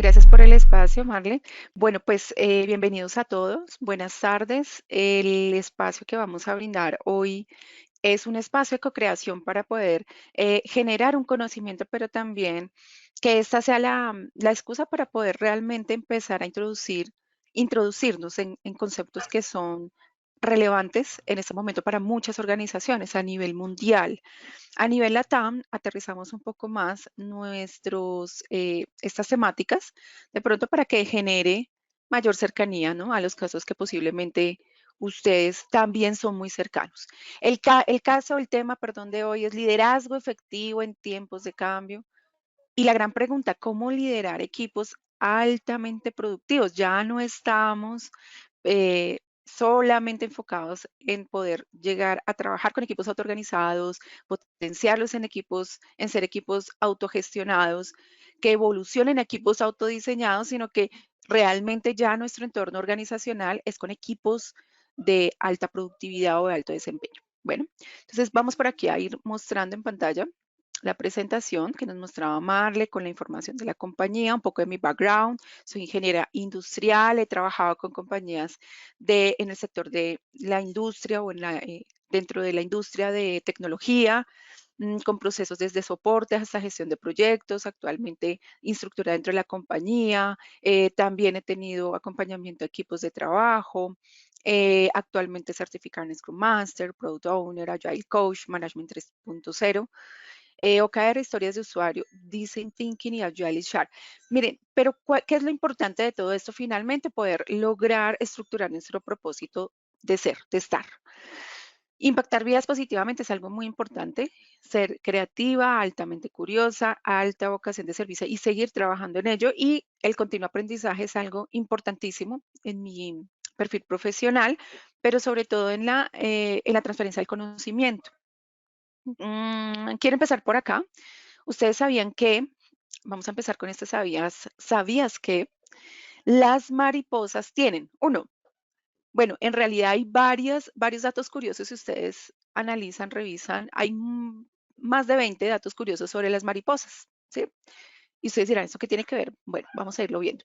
Gracias por el espacio, Marle. Bueno, pues bienvenidos a todos. Buenas tardes. El espacio que vamos a brindar hoy es un espacio de co-creación para poder generar un conocimiento, pero también que esta sea la excusa para poder realmente empezar a introducirnos en conceptos que son relevantes en este momento para muchas organizaciones a nivel mundial. A nivel LATAM, aterrizamos un poco más estas temáticas, de pronto para que genere mayor cercanía, ¿no? A los casos que posiblemente ustedes también son muy cercanos. El caso, el tema, perdón, de hoy es liderazgo efectivo en tiempos de cambio. Y la gran pregunta, ¿cómo liderar equipos altamente productivos? Ya no estamos solamente enfocados en poder llegar a trabajar con equipos autoorganizados, potenciarlos en equipos, en ser equipos autogestionados, que evolucionen a equipos autodiseñados, sino que realmente ya nuestro entorno organizacional es con equipos de alta productividad o de alto desempeño. Bueno, entonces vamos por aquí a ir mostrando en pantalla la presentación que nos mostraba Marle con la información de la compañía, un poco de mi background. Soy ingeniera industrial, he trabajado con compañías en el sector de la industria o dentro de la industria de tecnología, con procesos desde soporte hasta gestión de proyectos, actualmente instructora dentro de la compañía, también he tenido acompañamiento a equipos de trabajo, actualmente certificada en Scrum Master, Product Owner, Agile Coach, Management 3.0. OKR, historias de usuario, Design Thinking y Agile Shark. Miren, pero ¿qué es lo importante de todo esto? Finalmente poder lograr estructurar nuestro propósito de ser, de estar. Impactar vidas positivamente es algo muy importante. Ser creativa, altamente curiosa, alta vocación de servicio y seguir trabajando en ello. Y el continuo aprendizaje es algo importantísimo en mi perfil profesional, pero sobre todo en la transferencia del conocimiento. Quiero empezar por acá. Ustedes sabían que, vamos a empezar con este ¿sabías que las mariposas tienen, uno, bueno, en realidad hay varios datos curiosos si ustedes analizan, revisan, hay más de 20 datos curiosos sobre las mariposas, ¿sí? Y ustedes dirán, ¿eso qué tiene que ver? Bueno, vamos a irlo viendo.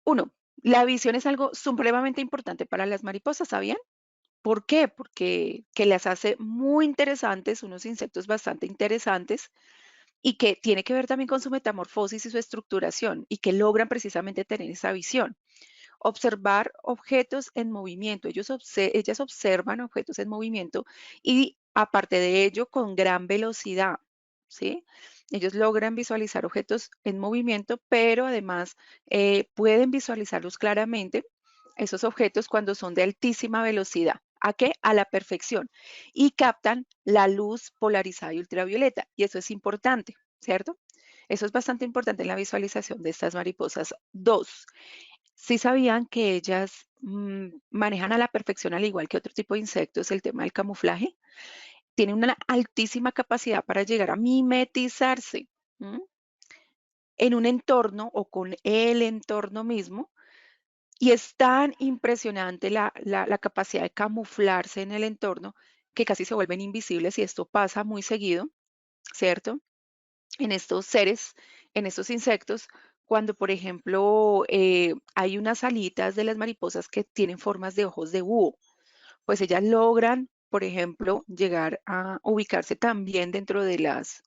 Uno, la visión es algo supremamente importante para las mariposas, ¿sabían? ¿Por qué? Porque que las hace muy interesantes, unos insectos bastante interesantes, y que tiene que ver también con su metamorfosis y su estructuración y que logran precisamente tener esa visión. Observar objetos en movimiento. Ellas observan objetos en movimiento y aparte de ello con gran velocidad, ¿sí? Ellos logran visualizar objetos en movimiento, pero además pueden visualizarlos claramente, esos objetos cuando son de altísima velocidad. ¿A qué? A la perfección. Y captan la luz polarizada y ultravioleta. Y eso es importante, ¿cierto? Eso es bastante importante en la visualización de estas mariposas. Dos, sí sabían que ellas manejan a la perfección, al igual que otro tipo de insectos, el tema del camuflaje. Tienen una altísima capacidad para llegar a mimetizarse, ¿m? En un entorno o con el entorno mismo. Y es tan impresionante la capacidad de camuflarse en el entorno que casi se vuelven invisibles y esto pasa muy seguido, ¿cierto? En estos seres, en estos insectos, cuando, por ejemplo, hay unas alitas de las mariposas que tienen formas de ojos de búho, pues ellas logran, por ejemplo, llegar a ubicarse también dentro de las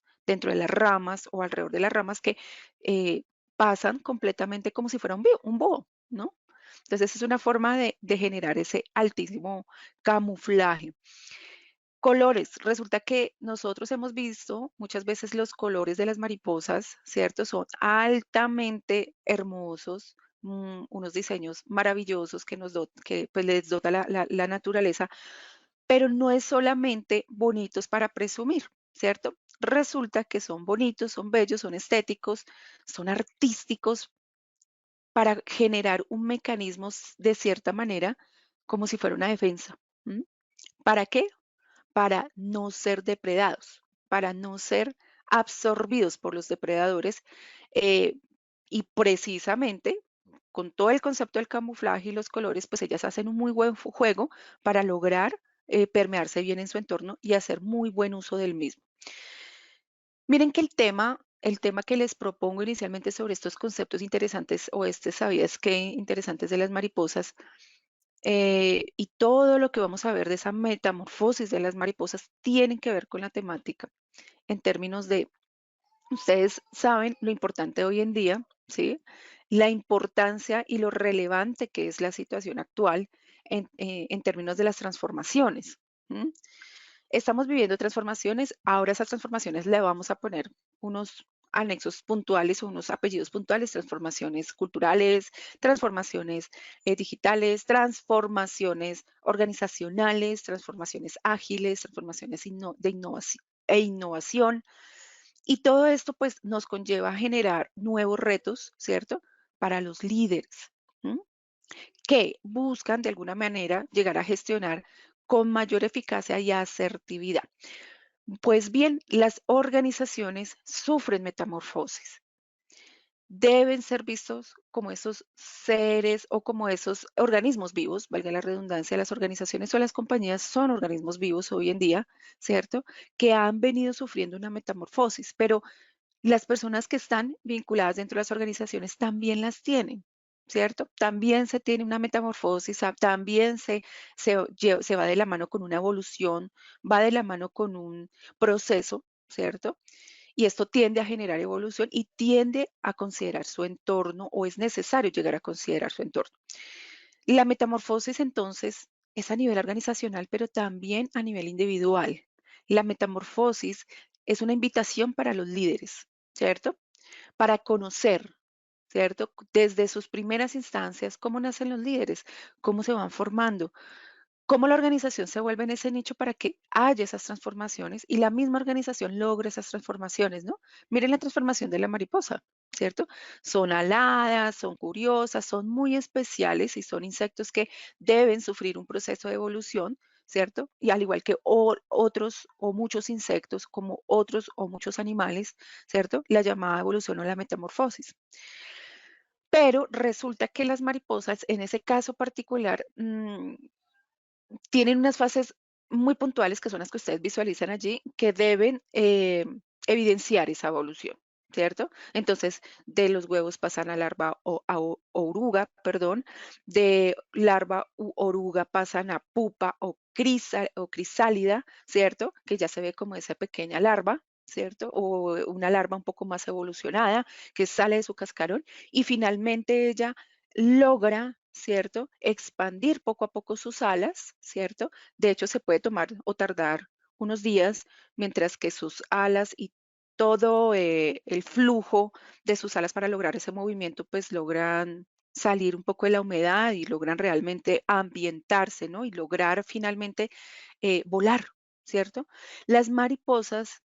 ramas o alrededor de las ramas que eh, pasan completamente como si fuera un búho, ¿no? Entonces es una forma de generar ese altísimo camuflaje. Colores. Resulta que nosotros hemos visto muchas veces los colores de las mariposas, ¿cierto? Son altamente hermosos, unos diseños maravillosos que pues, les dota la naturaleza, pero no es solamente bonitos para presumir, ¿cierto? Resulta que son bonitos, son bellos, son estéticos, son artísticos para generar un mecanismo de cierta manera como si fuera una defensa. ¿M? ¿Para qué? Para no ser depredados, para no ser absorbidos por los depredadores. eh, y precisamente con todo el concepto del camuflaje y los colores, pues ellas hacen un muy buen juego para lograr permearse bien en su entorno y hacer muy buen uso del mismo. Miren que el tema el tema que les propongo inicialmente sobre estos conceptos interesantes o este sabías qué interesantes de las mariposas y todo lo que vamos a ver de esa metamorfosis de las mariposas tienen que ver con la temática en términos de, ustedes saben lo importante hoy en día, ¿sí? La importancia y lo relevante que es la situación actual en términos de las transformaciones. ¿M? Estamos viviendo transformaciones, ahora esas transformaciones le vamos a poner unos anexos puntuales o unos apellidos puntuales, transformaciones culturales, transformaciones digitales, transformaciones organizacionales, transformaciones ágiles, transformaciones de innovación e innovación. Y todo esto pues nos conlleva a generar nuevos retos, ¿cierto? Para los líderes. ¿M? Que buscan de alguna manera llegar a gestionar con mayor eficacia y asertividad. Pues bien, las organizaciones sufren metamorfosis. Deben ser vistos como esos seres o como esos organismos vivos, valga la redundancia, las organizaciones o las compañías son organismos vivos hoy en día, ¿cierto? Que han venido sufriendo una metamorfosis, pero las personas que están vinculadas dentro de las organizaciones también las tienen, ¿cierto? También se tiene una metamorfosis, también se va de la mano con una evolución, va de la mano con un proceso, ¿cierto? Y esto tiende a generar evolución y tiende a considerar su entorno o es necesario llegar a considerar su entorno. La metamorfosis entonces es a nivel organizacional, pero también a nivel individual. La metamorfosis es una invitación para los líderes, ¿cierto? Para conocer, ¿cierto? Desde sus primeras instancias, cómo nacen los líderes, cómo se van formando, cómo la organización se vuelve en ese nicho para que haya esas transformaciones y la misma organización logre esas transformaciones, ¿no? Miren la transformación de la mariposa, ¿cierto? Son aladas, son curiosas, son muy especiales y son insectos que deben sufrir un proceso de evolución, ¿cierto? Y al igual que otros o muchos insectos, como otros o muchos animales, ¿cierto? La llamada evolución o la metamorfosis. Pero resulta que las mariposas, en ese caso particular, tienen unas fases muy puntuales, que son las que ustedes visualizan allí, que deben evidenciar esa evolución, ¿cierto? Entonces, de los huevos pasan a larva o oruga, perdón, de larva u oruga pasan a pupa o crisálida, ¿cierto? Que ya se ve como esa pequeña larva, ¿cierto? O una larva un poco más evolucionada que sale de su cascarón y finalmente ella logra, ¿cierto? Expandir poco a poco sus alas, ¿cierto? De hecho, se puede tomar o tardar unos días, mientras que sus alas y todo el flujo de sus alas para lograr ese movimiento, pues logran salir un poco de la humedad y logran realmente ambientarse, ¿no? Y lograr finalmente volar, ¿cierto? Las mariposas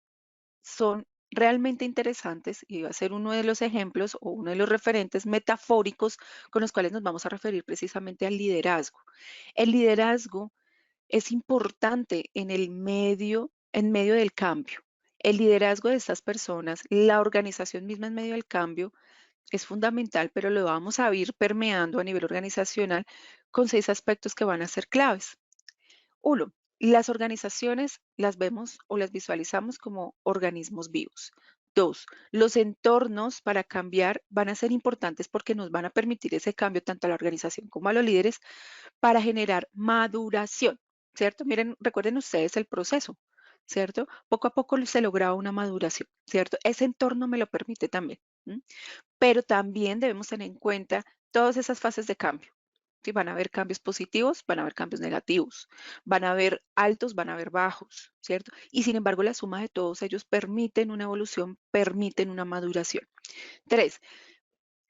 son realmente interesantes y va a ser uno de los ejemplos o uno de los referentes metafóricos con los cuales nos vamos a referir precisamente al liderazgo. El liderazgo es importante en medio del cambio. El liderazgo de estas personas, la organización misma en medio del cambio es fundamental, pero lo vamos a ir permeando a nivel organizacional con 6 aspectos que van a ser claves. Uno, las organizaciones las vemos o las visualizamos como organismos vivos. Dos, los entornos para cambiar van a ser importantes porque nos van a permitir ese cambio tanto a la organización como a los líderes para generar maduración, ¿cierto? Miren, recuerden ustedes el proceso, ¿cierto? Poco a poco se logra una maduración, ¿cierto? Ese entorno me lo permite también, ¿m? Pero también debemos tener en cuenta todas esas fases de cambio. Sí, van a haber cambios positivos, van a haber cambios negativos, van a haber altos, van a haber bajos, ¿cierto? Y sin embargo, la suma de todos ellos permiten una evolución, permiten una maduración. Tres,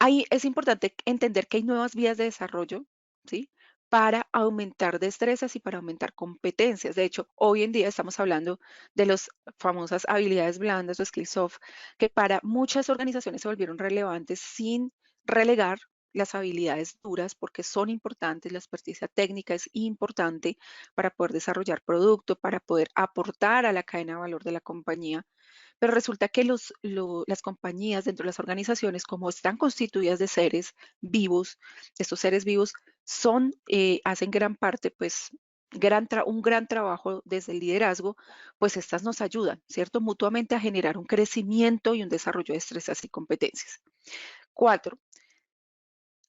ahí es importante entender que hay nuevas vías de desarrollo, ¿sí? Para aumentar destrezas y para aumentar competencias. De hecho, hoy en día estamos hablando de las famosas habilidades blandas o skills soft, que para muchas organizaciones se volvieron relevantes sin relegar las habilidades duras porque son importantes, la experticia técnica es importante para poder desarrollar producto, para poder aportar a la cadena de valor de la compañía, pero resulta que las compañías dentro de las organizaciones, como están constituidas de seres vivos, estos seres vivos hacen gran parte, pues, un gran trabajo desde el liderazgo, pues estas nos ayudan, ¿cierto? Mutuamente a generar un crecimiento y un desarrollo de destrezas y competencias. 4,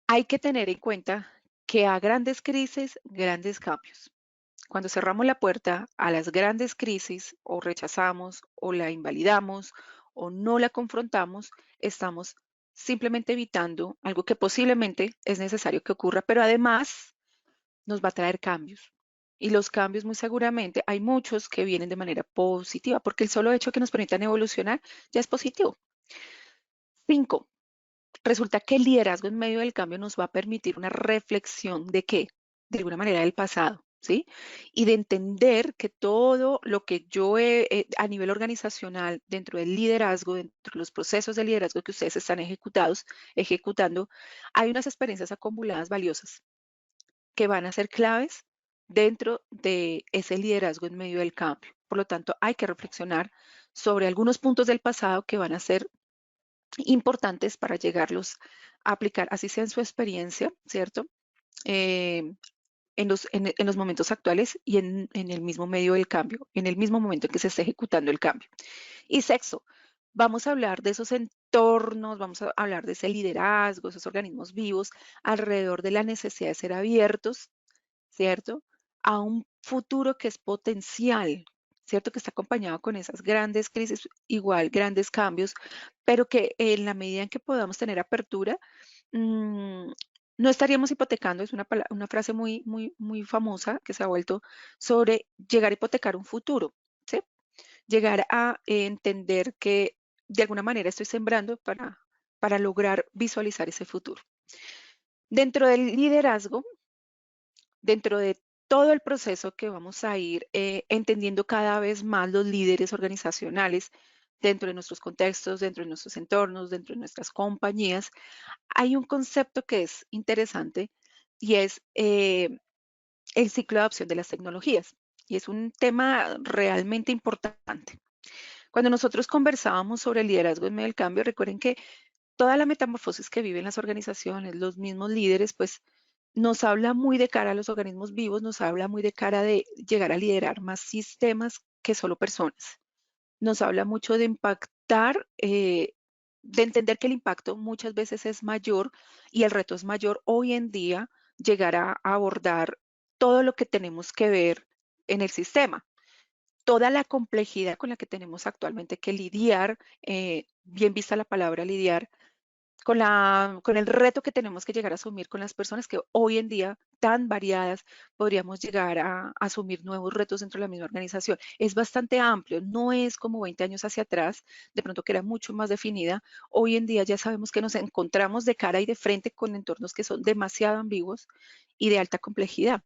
hay que tener en cuenta que a grandes crisis, grandes cambios. Cuando cerramos la puerta a las grandes crisis o rechazamos o la invalidamos o no la confrontamos, estamos simplemente evitando algo que posiblemente es necesario que ocurra, pero además nos va a traer cambios. Y los cambios muy seguramente hay muchos que vienen de manera positiva, porque el solo hecho de que nos permitan evolucionar ya es positivo. 5, resulta que el liderazgo en medio del cambio nos va a permitir una reflexión de qué, de alguna manera del pasado, ¿sí? Y de entender que todo lo que yo a nivel organizacional, dentro del liderazgo, dentro de los procesos de liderazgo que ustedes están ejecutando, hay unas experiencias acumuladas valiosas que van a ser claves dentro de ese liderazgo en medio del cambio. Por lo tanto, hay que reflexionar sobre algunos puntos del pasado que van a ser importantes para llegarlos a aplicar, así sea en su experiencia, ¿cierto? Eh, en los momentos actuales y en el mismo medio del cambio, en el mismo momento en que se esté ejecutando el cambio. Y sexto, vamos a hablar de esos entornos, vamos a hablar de ese liderazgo, esos organismos vivos alrededor de la necesidad de ser abiertos, ¿cierto? A un futuro que es potencial, ¿cierto? Que está acompañado con esas grandes crisis, igual grandes cambios, pero que en la medida en que podamos tener apertura, mm, no estaríamos hipotecando, es una frase muy famosa que se ha vuelto sobre llegar a hipotecar un futuro, ¿sí? Llegar a entender que de alguna manera estoy sembrando para lograr visualizar ese futuro. Dentro del liderazgo, dentro de todo el proceso que vamos a ir entendiendo cada vez más los líderes organizacionales dentro de nuestros contextos, dentro de nuestros entornos, dentro de nuestras compañías, hay un concepto que es interesante y es el ciclo de adopción de las tecnologías. Y es un tema realmente importante. Cuando nosotros conversábamos sobre el liderazgo en medio del cambio, recuerden que toda la metamorfosis que viven las organizaciones, los mismos líderes, pues nos habla muy de cara a los organismos vivos, nos habla muy de cara de llegar a liderar más sistemas que solo personas. Nos habla mucho de impactar, de entender que el impacto muchas veces es mayor y el reto es mayor hoy en día llegar a abordar todo lo que tenemos que ver en el sistema, toda la complejidad con la que tenemos actualmente que lidiar, bien vista la palabra lidiar, con el reto que tenemos que llegar a asumir con las personas que hoy en día tan variadas podríamos llegar a asumir nuevos retos dentro de la misma organización. Es bastante amplio, no es como 20 años hacia atrás, de pronto que era mucho más definida. Hoy en día ya sabemos que nos encontramos de cara y de frente con entornos que son demasiado ambiguos y de alta complejidad.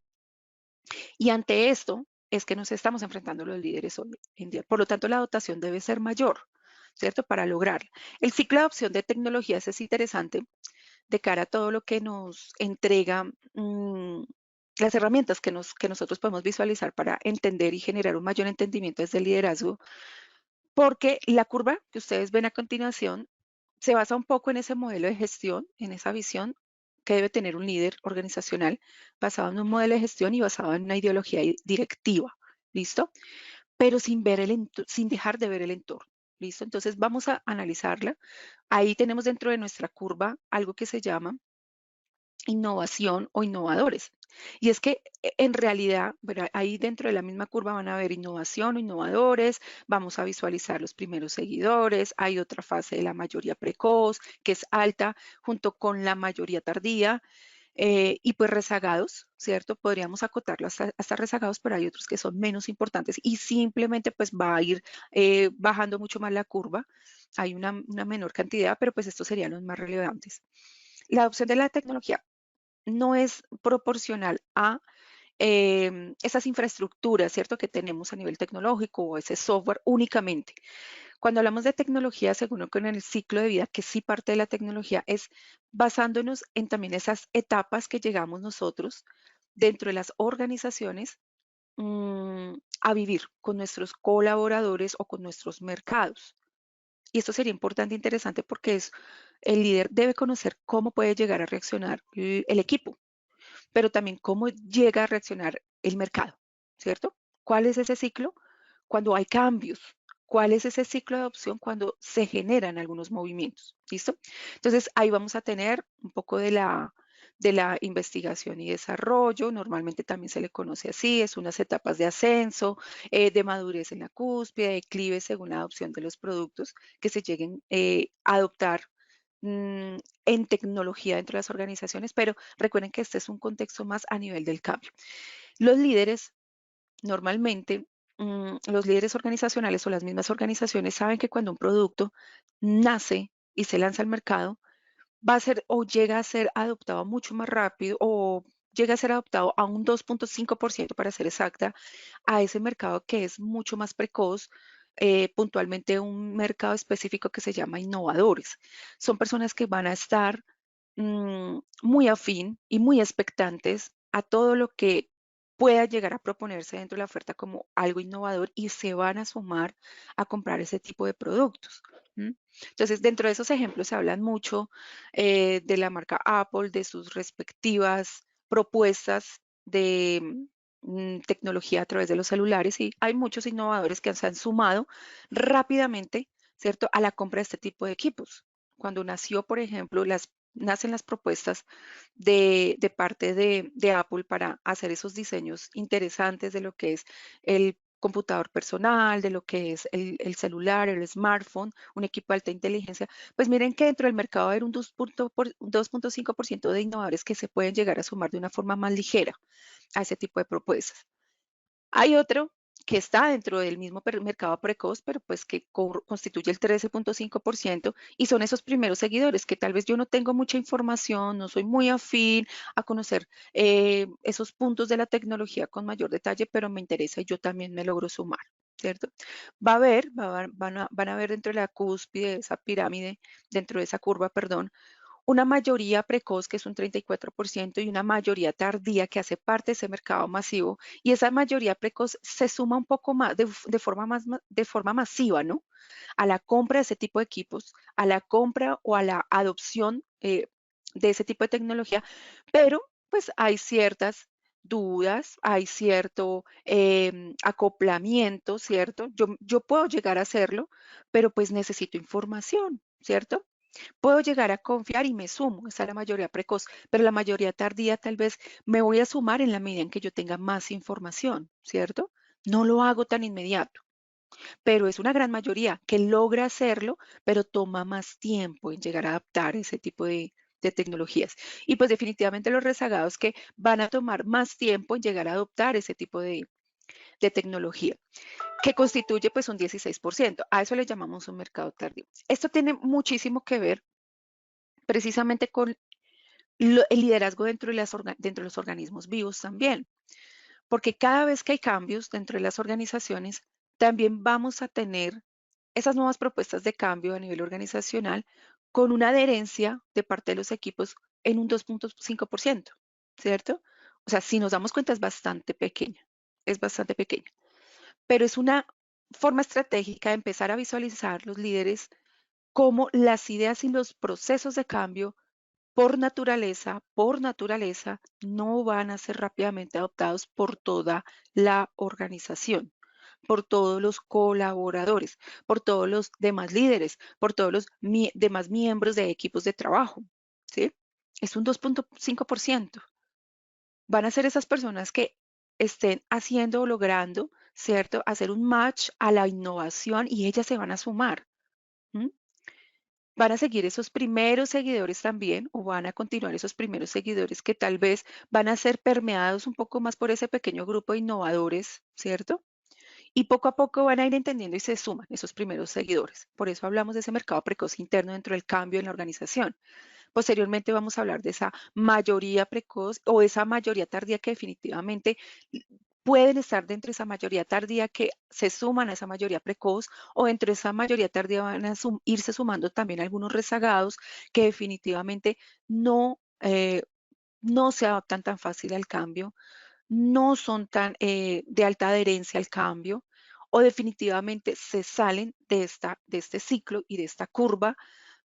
Y ante esto es que nos estamos enfrentando los líderes hoy en día. Por lo tanto, la dotación debe ser mayor, ¿cierto? Para lograrla. El ciclo de adopción de tecnologías es interesante de cara a todo lo que nos entrega las herramientas que nosotros podemos visualizar para entender y generar un mayor entendimiento desde el liderazgo, porque la curva que ustedes ven a continuación se basa un poco en ese modelo de gestión, en esa visión que debe tener un líder organizacional basado en un modelo de gestión y basado en una ideología directiva, ¿listo? Pero sin dejar de ver el entorno, ¿listo? Entonces vamos a analizarla. Ahí tenemos dentro de nuestra curva algo que se llama innovación o innovadores. Y es que en realidad, bueno, ahí dentro de la misma curva van a haber innovación o innovadores, vamos a visualizar los primeros seguidores, hay otra fase de la mayoría precoz, que es alta, junto con la mayoría tardía, y pues rezagados, ¿cierto? Podríamos acotarlo hasta rezagados, pero hay otros que son menos importantes y simplemente pues va a ir bajando mucho más la curva. Hay una menor cantidad, pero pues estos serían los más relevantes. La adopción de la tecnología no es proporcional a esas infraestructuras, ¿cierto? Que tenemos a nivel tecnológico o ese software únicamente. Cuando hablamos de tecnología, según con el ciclo de vida, que sí parte de la tecnología, es basándonos en también esas etapas que llegamos nosotros dentro de las organizaciones a vivir con nuestros colaboradores o con nuestros mercados. Y esto sería importante e interesante porque el líder debe conocer cómo puede llegar a reaccionar el equipo, pero también cómo llega a reaccionar el mercado. ¿cierto? ¿Cuál es ese ciclo? Cuando hay cambios. ¿Cuál es ese ciclo de adopción? Cuando se generan algunos movimientos. ¿Listo? Entonces ahí vamos a tener un poco de la investigación y desarrollo. Normalmente también se le conoce así, es unas etapas de ascenso, de madurez en la cúspide, declive según la adopción de los productos que se lleguen a adoptar en tecnología dentro de las organizaciones, pero recuerden que este es un contexto más a nivel del cambio. Los líderes, normalmente, los líderes organizacionales o las mismas organizaciones saben que cuando un producto nace y se lanza al mercado, va a ser o llega a ser adoptado mucho más rápido o llega a ser adoptado a un 2,5% para ser exacta, a ese mercado que es mucho más precoz, puntualmente un mercado específico que se llama innovadores. Son personas que van a estar muy afín y muy expectantes a todo lo que pueda llegar a proponerse dentro de la oferta como algo innovador y se van a sumar a comprar ese tipo de productos. ¿M? Entonces, dentro de esos ejemplos se hablan mucho de la marca Apple, de sus respectivas propuestas de tecnología a través de los celulares y hay muchos innovadores que se han sumado rápidamente, ¿cierto?, a la compra de este tipo de equipos. Cuando nació, por ejemplo, nacen las propuestas de parte de Apple para hacer esos diseños interesantes de lo que es el computador personal, de lo que es el celular, el smartphone, un equipo de alta inteligencia, pues miren que dentro del mercado hay un 2,5% de innovadores que se pueden llegar a sumar de una forma más ligera a ese tipo de propuestas. Hay otro que está dentro del mismo mercado precoz, pero pues que constituye el 13,5% y son esos primeros seguidores que tal vez yo no tengo mucha información, no soy muy afín a conocer esos puntos de la tecnología con mayor detalle, pero me interesa y yo también me logro sumar, ¿cierto? Van a ver dentro de la cúspide de esa pirámide, dentro de esa curva, perdón, una mayoría precoz, que es un 34%, y una mayoría tardía, que hace parte de ese mercado masivo. Y esa mayoría precoz se suma un poco más, de forma de forma masiva, ¿no? A la compra de ese tipo de equipos, a la compra o a la adopción de ese tipo de tecnología, pero pues hay ciertas dudas, hay cierto acoplamiento, ¿cierto? Yo puedo llegar a hacerlo, pero pues necesito información, ¿cierto? Puedo llegar a confiar y me sumo, esa es la mayoría precoz, pero la mayoría tardía tal vez me voy a sumar en la medida en que yo tenga más información, ¿cierto? No lo hago tan inmediato, pero es una gran mayoría que logra hacerlo, pero toma más tiempo en llegar a adaptar ese tipo de tecnologías. Y pues definitivamente los rezagados que van a tomar más tiempo en llegar a adoptar ese tipo de tecnología, que constituye pues un 16%. A eso le llamamos un mercado tardío. Esto tiene muchísimo que ver precisamente con el liderazgo dentro de los organismos vivos también, porque cada vez que hay cambios dentro de las organizaciones, también vamos a tener esas nuevas propuestas de cambio a nivel organizacional con una adherencia de parte de los equipos en un 2,5%, ¿cierto? O sea, si nos damos cuenta es bastante pequeña, pero es una forma estratégica de empezar a visualizar los líderes cómo las ideas y los procesos de cambio por naturaleza, no van a ser rápidamente adoptados por toda la organización, por todos los colaboradores, por todos los demás líderes, por todos los demás miembros de equipos de trabajo, ¿sí? Es un 2,5%. Van a ser esas personas que estén haciendo o logrando, ¿cierto? Hacer un match a la innovación y ellas se van a sumar. ¿M? Van a seguir esos primeros seguidores también o van a continuar esos primeros seguidores que tal vez van a ser permeados un poco más por ese pequeño grupo de innovadores, ¿cierto? Y poco a poco van a ir entendiendo y se suman esos primeros seguidores. Por eso hablamos de ese mercado precoz interno dentro del cambio en la organización. Posteriormente vamos a hablar de esa mayoría precoz o esa mayoría tardía que definitivamente pueden estar dentro de esa mayoría tardía que se suman a esa mayoría precoz o dentro de esa mayoría tardía van a irse sumando también algunos rezagados que definitivamente no se adaptan tan fácil al cambio, no son tan de alta adherencia al cambio o definitivamente se salen de este ciclo y de esta curva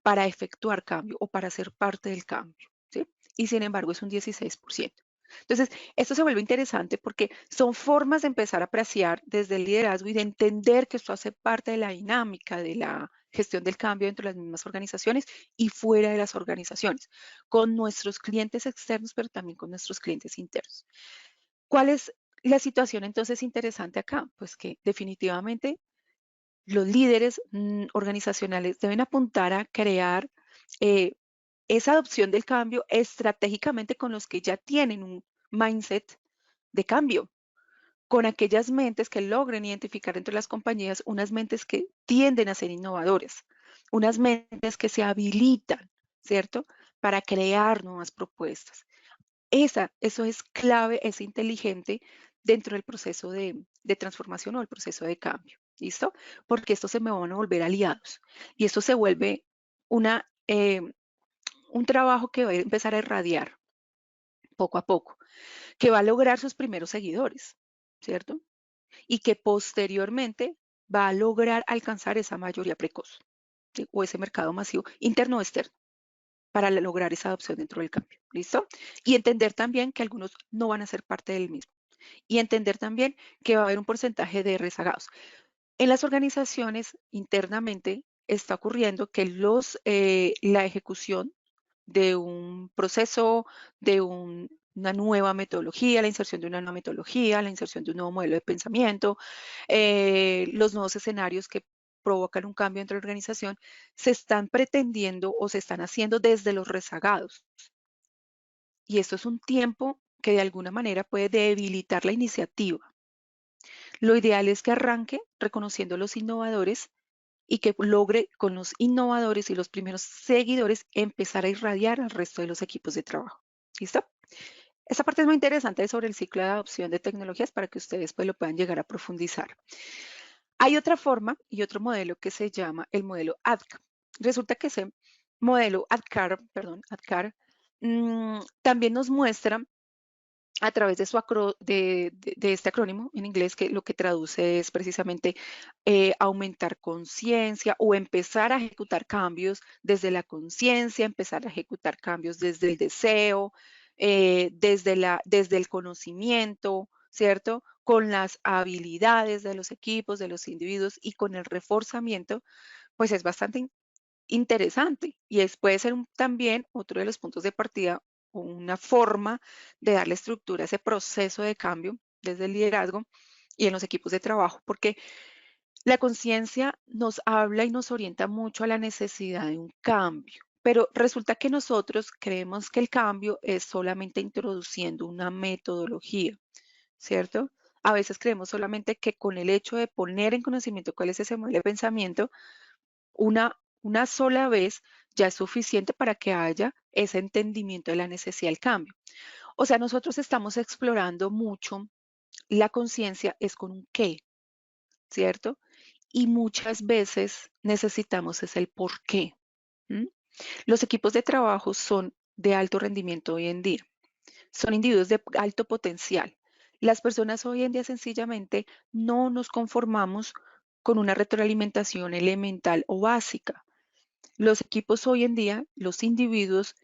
para efectuar cambio o para ser parte del cambio, ¿sí? Y sin embargo es un 16%. Entonces, esto se vuelve interesante porque son formas de empezar a apreciar desde el liderazgo y de entender que esto hace parte de la dinámica de la gestión del cambio dentro de las mismas organizaciones y fuera de las organizaciones, con nuestros clientes externos, pero también con nuestros clientes internos. ¿Cuál es la situación entonces interesante acá? Pues que definitivamente los líderes organizacionales deben apuntar a crear eh, esa adopción del cambio estratégicamente con los que ya tienen un mindset de cambio, con aquellas mentes que logren identificar entre las compañías unas mentes que tienden a ser innovadoras, unas mentes que se habilitan, ¿cierto? Para crear nuevas propuestas. Eso es clave, es inteligente dentro del proceso de transformación o el proceso de cambio. ¿Listo? Porque estos se me van a volver aliados y esto se vuelve un trabajo que va a empezar a irradiar poco a poco, que va a lograr sus primeros seguidores, ¿cierto? Y que posteriormente va a lograr alcanzar esa mayoría precoz, ¿sí? O ese mercado masivo interno o externo para lograr esa adopción dentro del cambio. ¿Listo? Y entender también que algunos no van a ser parte del mismo. Y entender también que va a haber un porcentaje de rezagados. En las organizaciones internamente está ocurriendo que la ejecución de un proceso, una nueva metodología, la inserción de una nueva metodología, la inserción de un nuevo modelo de pensamiento, los nuevos escenarios que provocan un cambio dentro de la organización, se están pretendiendo o se están haciendo desde los rezagados. Y esto es un tiempo que de alguna manera puede debilitar la iniciativa. Lo ideal es que arranque reconociendo los innovadores y que logre con los innovadores y los primeros seguidores empezar a irradiar al resto de los equipos de trabajo. ¿Listo? Esta parte es muy interesante sobre el ciclo de adopción de tecnologías para que ustedes pues lo puedan llegar a profundizar. Hay otra forma y otro modelo que se llama el modelo ADCAR. Resulta que ese modelo ADCAR, perdón, ADCAR, también nos muestra a través de, de este acrónimo en inglés, que lo que traduce es precisamente aumentar conciencia o empezar a ejecutar cambios desde la conciencia, empezar a ejecutar cambios desde el deseo, desde el conocimiento, ¿cierto? Con las habilidades de los equipos, de los individuos y con el reforzamiento, pues es bastante interesante y puede ser también otro de los puntos de partida o una forma de darle estructura a ese proceso de cambio desde el liderazgo y en los equipos de trabajo, porque la conciencia nos habla y nos orienta mucho a la necesidad de un cambio, pero resulta que nosotros creemos que el cambio es solamente introduciendo una metodología, ¿cierto? A veces creemos solamente que con el hecho de poner en conocimiento cuál es ese modelo de pensamiento, una sola vez ya es suficiente para que haya ese entendimiento de la necesidad del cambio. O sea, nosotros estamos explorando mucho la conciencia es con un qué, ¿cierto? Y muchas veces necesitamos es el por qué. ¿M? Los equipos de trabajo son de alto rendimiento hoy en día. Son individuos de alto potencial. Las personas hoy en día sencillamente no nos conformamos con una retroalimentación elemental o básica. Los equipos hoy en día, los individuos,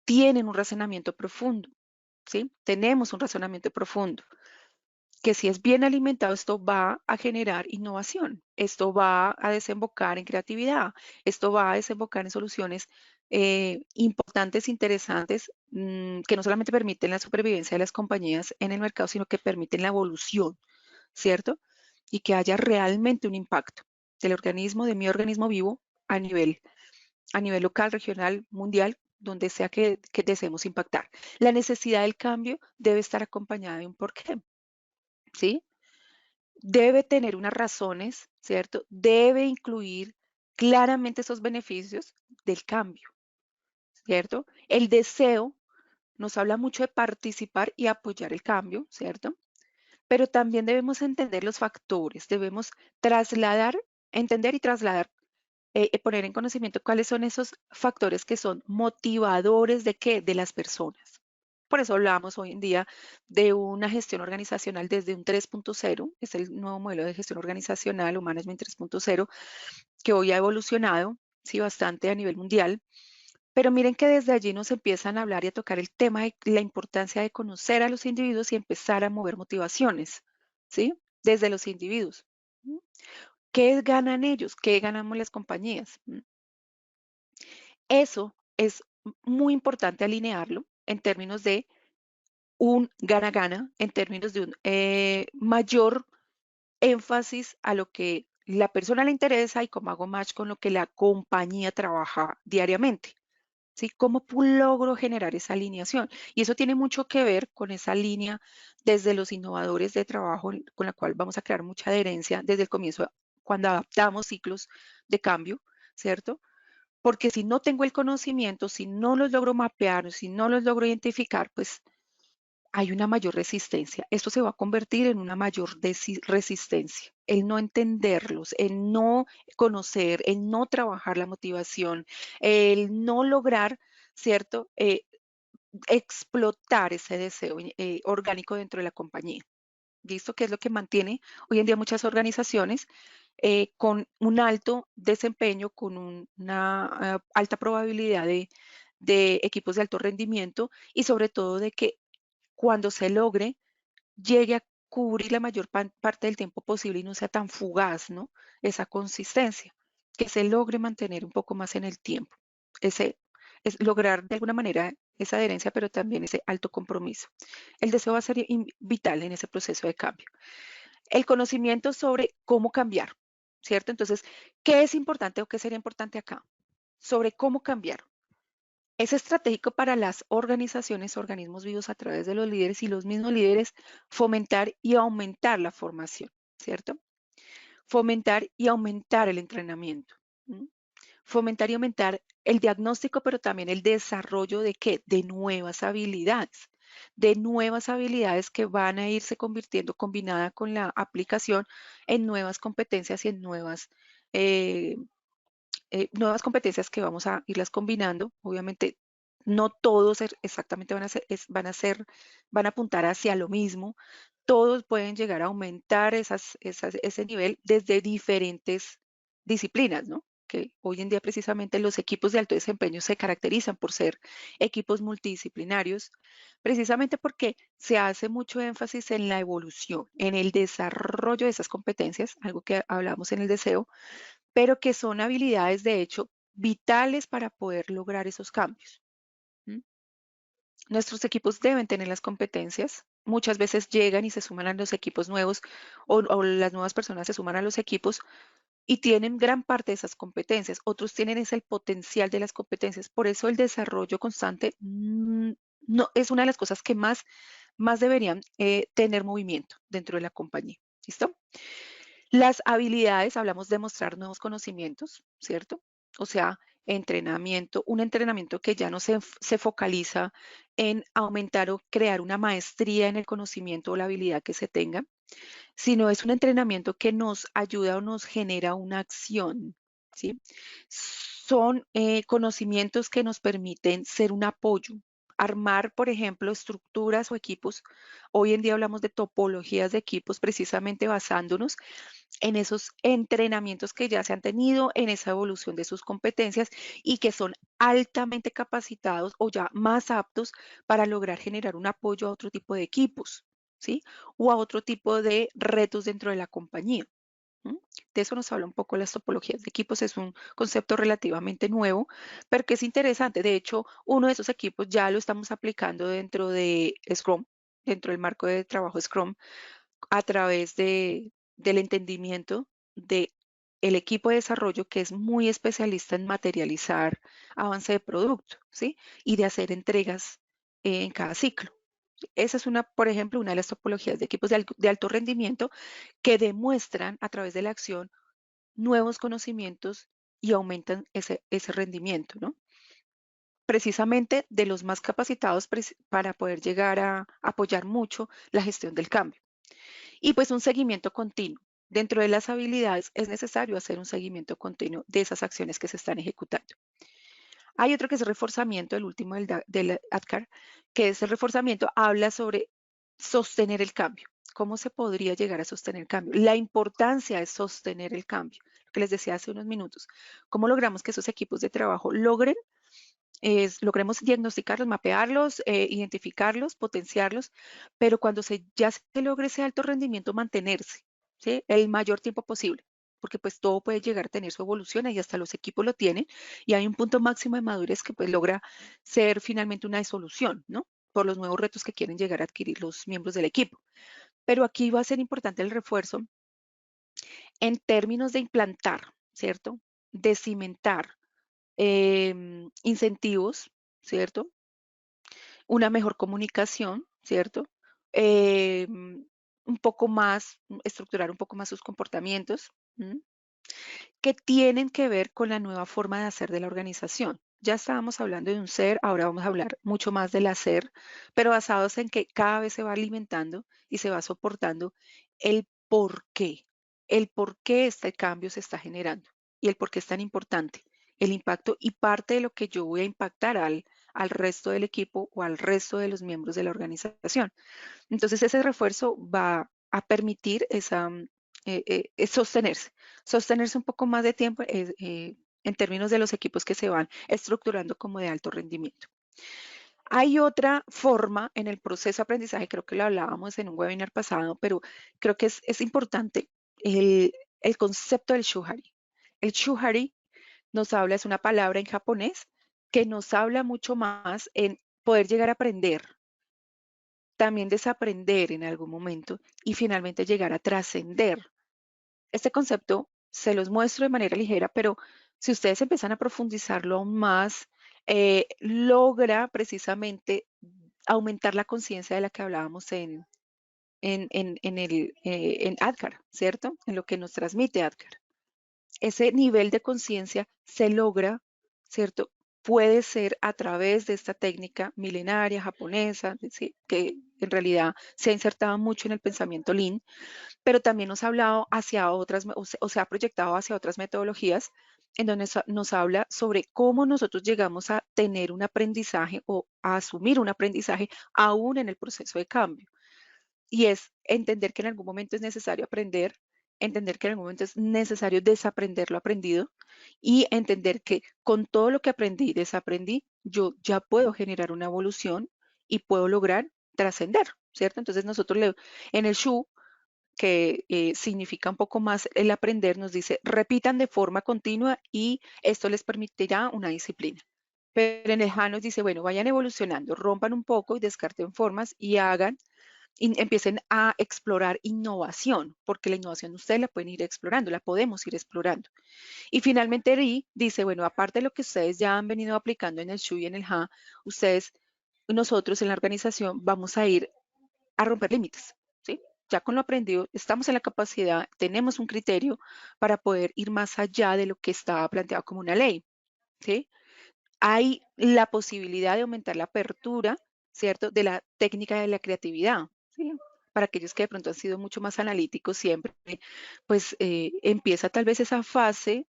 tienen un razonamiento profundo, ¿sí? Tenemos un razonamiento profundo, que si es bien alimentado, esto va a generar innovación, esto va a desembocar en creatividad, esto va a desembocar en soluciones importantes, interesantes, que no solamente permiten la supervivencia de las compañías en el mercado, sino que permiten la evolución, ¿cierto? Y que haya realmente un impacto del organismo, de mi organismo vivo a nivel local, regional, mundial, donde sea que deseemos impactar. La necesidad del cambio debe estar acompañada de un porqué, ¿sí? Debe tener unas razones, ¿cierto? Debe incluir claramente esos beneficios del cambio, ¿cierto? El deseo nos habla mucho de participar y apoyar el cambio, ¿cierto? Pero también debemos entender los factores, debemos trasladar, entender y trasladar poner en conocimiento cuáles son esos factores que son motivadores de qué, de las personas. Por eso hablamos hoy en día de una gestión organizacional desde un 3.0, es el nuevo modelo de gestión organizacional o management 3.0, que hoy ha evolucionado, sí, bastante a nivel mundial, Pero miren que desde allí nos empiezan a hablar y a tocar el tema de la importancia de conocer a los individuos y empezar a mover motivaciones, ¿sí? Desde los individuos. ¿Mm? ¿Qué ganan ellos? ¿Qué ganamos las compañías? Eso es muy importante alinearlo en términos de un gana-gana, en términos de un mayor énfasis a lo que la persona le interesa y cómo hago match con lo que la compañía trabaja diariamente. ¿Sí? ¿Cómo logro generar esa alineación? Y eso tiene mucho que ver con esa línea desde los innovadores de trabajo con la cual vamos a crear mucha adherencia desde el comienzo, cuando adaptamos ciclos de cambio, ¿cierto? Porque si no tengo el conocimiento, si no los logro mapear, si no los logro identificar, pues hay una mayor resistencia. Esto se va a convertir en una mayor resistencia. El no entenderlos, el no conocer, el no trabajar la motivación, el no lograr, ¿cierto? Explotar ese deseo orgánico dentro de la compañía. ¿Listo? Que es lo que mantiene hoy en día muchas organizaciones con un alto desempeño, con una alta probabilidad de equipos de alto rendimiento y sobre todo de que cuando se logre, llegue a cubrir la mayor parte del tiempo posible y no sea tan fugaz, ¿no? Esa consistencia, que se logre mantener un poco más en el tiempo. Ese es lograr de alguna manera esa adherencia, pero también ese alto compromiso. El deseo va a ser vital en ese proceso de cambio. El conocimiento sobre cómo cambiar, ¿cierto? Entonces, ¿qué es importante o qué sería importante acá? Sobre cómo cambiar. Es estratégico para las organizaciones, organismos vivos a través de los líderes y los mismos líderes fomentar y aumentar la formación, ¿cierto? Fomentar y aumentar el entrenamiento. ¿Mm? Fomentar y aumentar el diagnóstico, pero también el desarrollo de qué? De nuevas habilidades que van a irse convirtiendo combinada con la aplicación en nuevas competencias y en nuevas competencias que vamos a irlas combinando. Obviamente, no todos exactamente van a apuntar hacia lo mismo. Todos pueden llegar a aumentar ese nivel desde diferentes disciplinas, ¿no? Que hoy en día precisamente los equipos de alto desempeño se caracterizan por ser equipos multidisciplinarios, precisamente porque se hace mucho énfasis en la evolución, en el desarrollo de esas competencias, algo que hablamos en el deseo, pero que son habilidades de hecho vitales para poder lograr esos cambios. ¿Mm? Nuestros equipos deben tener las competencias. Muchas veces llegan y se suman a los equipos nuevos o las nuevas personas se suman a los equipos y tienen gran parte de esas competencias. Otros tienen es el potencial de las competencias. Por eso el desarrollo constante no, es una de las cosas que más deberían tener movimiento dentro de la compañía. ¿Listo? Las habilidades, hablamos de mostrar nuevos conocimientos, ¿cierto? O sea, entrenamiento, un entrenamiento que ya no se focaliza en aumentar o crear una maestría en el conocimiento o la habilidad que se tenga, sino es un entrenamiento que nos ayuda o nos genera una acción, ¿sí? Son conocimientos que nos permiten ser un apoyo, armar, por ejemplo, estructuras o equipos. Hoy en día hablamos de topologías de equipos precisamente basándonos en esos entrenamientos que ya se han tenido, en esa evolución de sus competencias y que son altamente capacitados o ya más aptos para lograr generar un apoyo a otro tipo de equipos, ¿sí? O a otro tipo de retos dentro de la compañía. ¿Mm? De eso nos habla un poco las topologías de equipos. Es un concepto relativamente nuevo, pero que es interesante. De hecho, uno de esos equipos ya lo estamos aplicando dentro de Scrum, dentro del marco de trabajo Scrum, a través del entendimiento de el equipo de desarrollo que es muy especialista en materializar avance de producto, ¿sí? Y de hacer entregas en cada ciclo. Esa es una, por ejemplo, una de las topologías de equipos de alto rendimiento que demuestran a través de la acción nuevos conocimientos y aumentan ese rendimiento, ¿no? Precisamente de los más capacitados para poder llegar a apoyar mucho la gestión del cambio. Y pues un seguimiento continuo. Dentro de las habilidades es necesario hacer un seguimiento continuo de esas acciones que se están ejecutando. Hay otro que es reforzamiento, el último del ADKAR, que es el reforzamiento, habla sobre sostener el cambio. ¿Cómo se podría llegar a sostener el cambio? La importancia de sostener el cambio, lo que les decía hace unos minutos. ¿Cómo logramos que esos equipos de trabajo logren logremos diagnosticarlos, mapearlos, identificarlos, potenciarlos, pero cuando ya se logre ese alto rendimiento, mantenerse, ¿sí? El mayor tiempo posible, porque pues todo puede llegar a tener su evolución y hasta los equipos lo tienen, y hay un punto máximo de madurez que pues logra ser finalmente una solución, ¿no? Por los nuevos retos que quieren llegar a adquirir los miembros del equipo. Pero aquí va a ser importante el refuerzo en términos de implantar, ¿cierto? De cimentar incentivos, ¿cierto? Una mejor comunicación, ¿cierto? Un poco más, estructurar un poco más sus comportamientos, ¿m? Que tienen que ver con la nueva forma de hacer de la organización. Ya estábamos hablando de un ser, ahora vamos a hablar mucho más del hacer, pero basados en que cada vez se va alimentando y se va soportando el por qué este cambio se está generando y el por qué es tan importante, el impacto y parte de lo que yo voy a impactar al resto del equipo o al resto de los miembros de la organización. Entonces ese refuerzo va a permitir sostenerse un poco más de tiempo en términos de los equipos que se van estructurando como de alto rendimiento. Hay otra forma en el proceso de aprendizaje, creo que lo hablábamos en un webinar pasado, pero creo que es importante el, el concepto del shuhari. El shuhari nos habla, es una palabra en japonés que nos habla mucho más en poder llegar a aprender, también desaprender en algún momento y finalmente llegar a trascender. Este concepto se los muestro de manera ligera, pero si ustedes empiezan a profundizarlo aún más, logra precisamente aumentar la conciencia de la que hablábamos en ADKAR, ¿cierto? En lo que nos transmite ADKAR. Ese nivel de conciencia se logra, ¿cierto? Puede ser a través de esta técnica milenaria japonesa, ¿sí? Que en realidad se ha insertado mucho en el pensamiento Lean, pero también nos ha hablado hacia otras, o se ha proyectado hacia otras metodologías en donde nos habla sobre cómo nosotros llegamos a tener un aprendizaje o a asumir un aprendizaje aún en el proceso de cambio. Y es entender que en algún momento es necesario aprender, entender que en algún momento es necesario desaprender lo aprendido y entender que con todo lo que aprendí y desaprendí, yo ya puedo generar una evolución y puedo lograr trascender, ¿cierto? Entonces en el Shu, que significa un poco más el aprender, nos dice, repitan de forma continua y esto les permitirá una disciplina. Pero en el Han nos dice, bueno, vayan evolucionando, rompan un poco y descarten formas y hagan y empiecen a explorar innovación, porque la innovación ustedes la pueden ir explorando, la podemos ir explorando. Y finalmente Ri dice, bueno, aparte de lo que ustedes ya han venido aplicando en el Shu y en el Ha, nosotros en la organización vamos a ir a romper límites, ¿sí? Ya con lo aprendido, estamos en la capacidad, tenemos un criterio para poder ir más allá de lo que estaba planteado como una ley, ¿sí? Hay la posibilidad de aumentar la apertura, ¿cierto? De la técnica de la creatividad, ¿sí? Para aquellos que de pronto han sido mucho más analíticos siempre, pues empieza tal vez esa fase,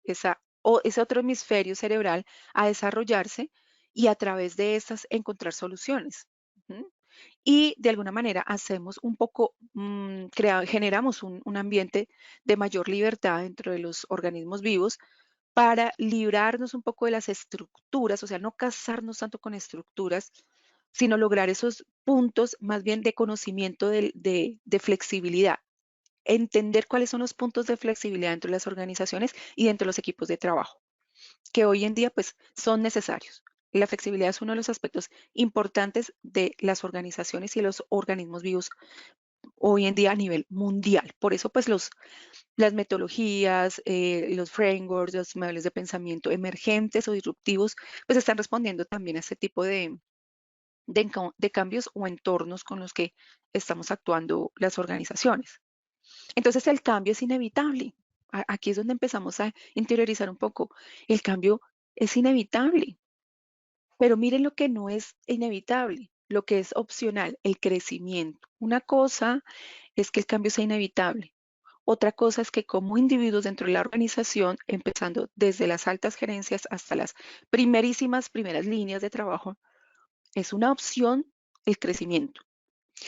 o ese otro hemisferio cerebral a desarrollarse y a través de estas encontrar soluciones. ¿Mm? Y de alguna manera hacemos un poco, generamos un ambiente de mayor libertad dentro de los organismos vivos para librarnos un poco de las estructuras, o sea, no casarnos tanto con estructuras, sino lograr esos puntos más bien de conocimiento de flexibilidad, entender cuáles son los puntos de flexibilidad dentro de las organizaciones y dentro de los equipos de trabajo, que hoy en día pues son necesarios. La flexibilidad es uno de los aspectos importantes de las organizaciones y de los organismos vivos hoy en día a nivel mundial. Por eso pues las metodologías, los frameworks, los modelos de pensamiento emergentes o disruptivos, pues están respondiendo también a este tipo de cambios o entornos con los que estamos actuando las organizaciones. Entonces el cambio es inevitable. Aquí es donde empezamos a interiorizar un poco. El cambio es inevitable, pero miren lo que no es inevitable, lo que es opcional, el crecimiento. Una cosa es que el cambio sea inevitable. Otra cosa es que como individuos dentro de la organización, empezando desde las altas gerencias hasta las primeras líneas de trabajo, es una opción el crecimiento.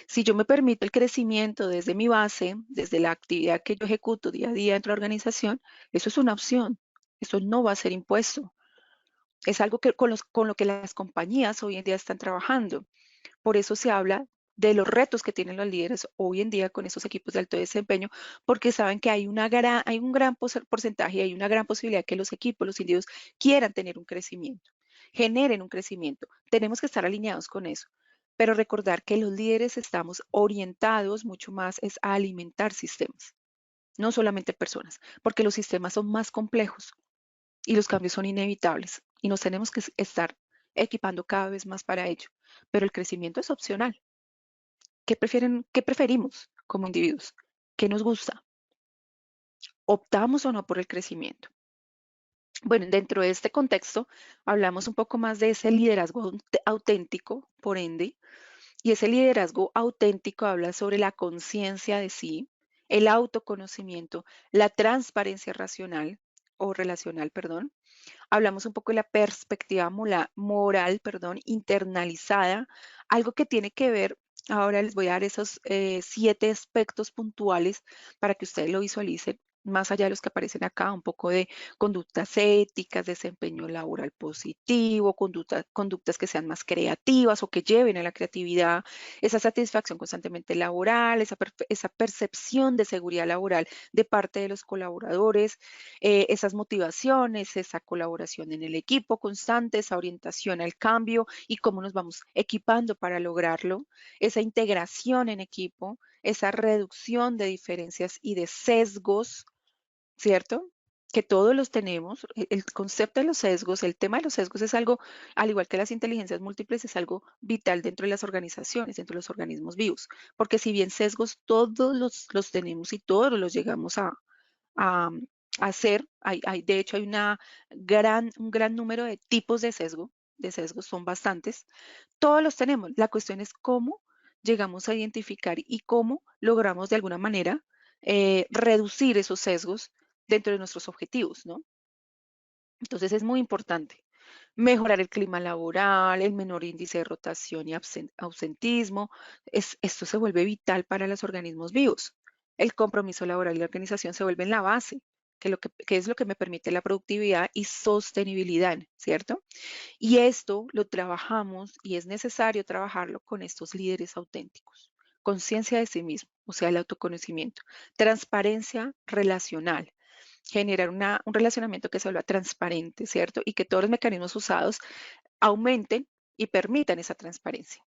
Si yo me permito el crecimiento desde mi base, desde la actividad que yo ejecuto día a día dentro de la organización, eso es una opción. Eso no va a ser impuesto. Es algo que con lo que las compañías hoy en día están trabajando. Por eso se habla de los retos que tienen los líderes hoy en día con esos equipos de alto desempeño, porque saben que hay un gran porcentaje, hay una gran posibilidad que los equipos, los individuos quieran tener un crecimiento, generen un crecimiento. Tenemos que estar alineados con eso. Pero recordar que los líderes estamos orientados mucho más es a alimentar sistemas, no solamente personas, porque los sistemas son más complejos y los cambios son inevitables y nos tenemos que estar equipando cada vez más para ello. Pero el crecimiento es opcional. ¿Qué preferimos como individuos? ¿Qué nos gusta? ¿Optamos o no por el crecimiento? Bueno, dentro de este contexto, hablamos un poco más de ese liderazgo auténtico, por ende, y ese liderazgo auténtico habla sobre la conciencia de sí, el autoconocimiento, la transparencia racional o relacional, perdón. Hablamos un poco de la perspectiva moral, perdón, internalizada, algo que tiene que ver, ahora les voy a dar esos 7 aspectos puntuales para que ustedes lo visualicen, más allá de los que aparecen acá, un poco de conductas éticas, desempeño laboral positivo, conductas que sean más creativas o que lleven a la creatividad, esa satisfacción constantemente laboral, esa percepción de seguridad laboral de parte de los colaboradores, esas motivaciones, esa colaboración en el equipo constante, esa orientación al cambio y cómo nos vamos equipando para lograrlo, esa integración en equipo, esa reducción de diferencias y de sesgos, ¿cierto? Que todos los tenemos. El concepto de los sesgos, el tema de los sesgos es algo, al igual que las inteligencias múltiples, es algo vital dentro de las organizaciones, dentro de los organismos vivos, porque si bien sesgos todos los tenemos y todos los llegamos a hacer. De hecho, hay un gran número de tipos de sesgos, son bastantes. Todos los tenemos. La cuestión es cómo llegamos a identificar y cómo logramos de alguna manera reducir esos sesgos dentro de nuestros objetivos, ¿no? Entonces es muy importante mejorar el clima laboral, el menor índice de rotación y ausentismo. Esto se vuelve vital para los organismos vivos. El compromiso laboral y la organización se vuelven la base, que es lo que me permite la productividad y sostenibilidad, ¿cierto? Y esto lo trabajamos y es necesario trabajarlo con estos líderes auténticos. Conciencia de sí mismo, o sea, el autoconocimiento. Transparencia relacional, generar un relacionamiento que se vuelva transparente, ¿cierto? Y que todos los mecanismos usados aumenten y permitan esa transparencia.